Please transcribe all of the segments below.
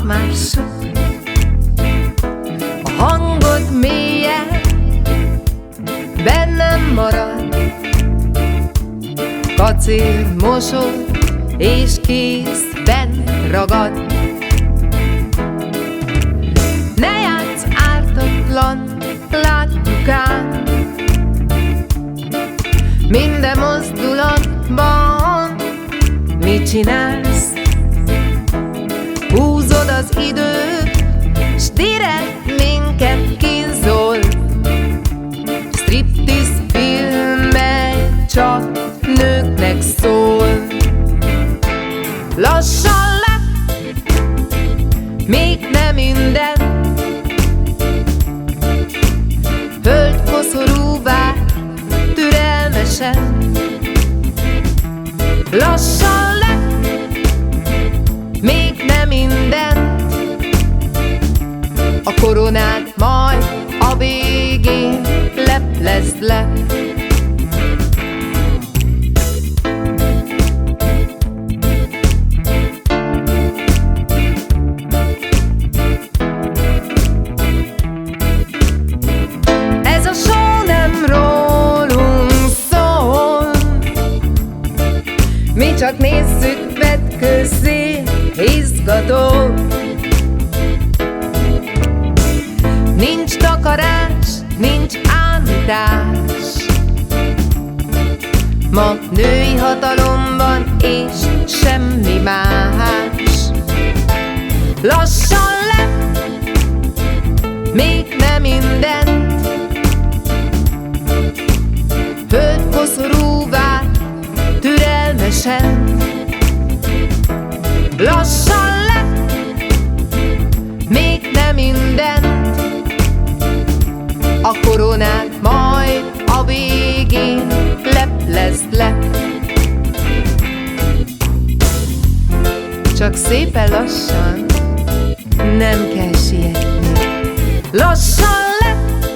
már sok, a hangod mélyen bennem marad. Kacér, mosol és kézben ragad. Ne játsz ártatlan, látjuk át minden mozdulatban. Mit csinálsz? Húzod az időt, s direkt minket kínzol. Striptease film, mely csak nőknek szól. Lassan lett, még nem minden, földkoszorúvá türelmesen. Lassan lett, még nem minden, a koronát majd a végén leplezd le. Ez a show nem rólunk szól, mi csak nézzük vetkőzzé, izgató. Nincs takarás, nincs ámítás, ma női hatalomban és semmi más. Lassan lett, még nem mindent, földkoszorúvá türelmesen. Lassan lett, még nem mindent, a koronát majd a végén leplezd le. Csak szépen lassan, nem kell sietni. Lassan lett,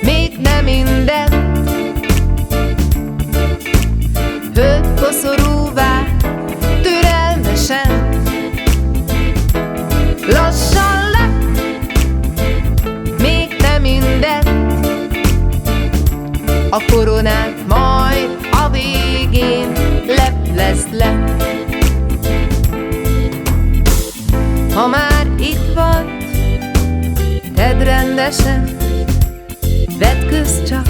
még nem mindent, földkoszorúvá türelmesen. Lassan lett, még nem mindent, a koronát majd a végén leplezd le. Ha már itt vagy, tedd rendesen, vetkőzz csak,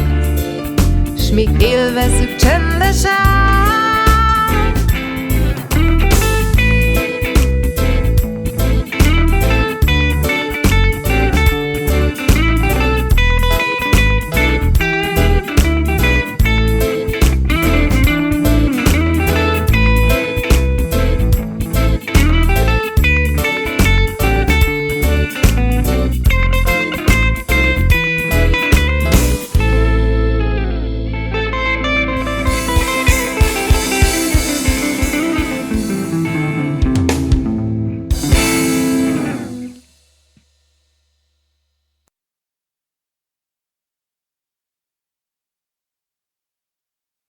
s mi élvezzük csendesen.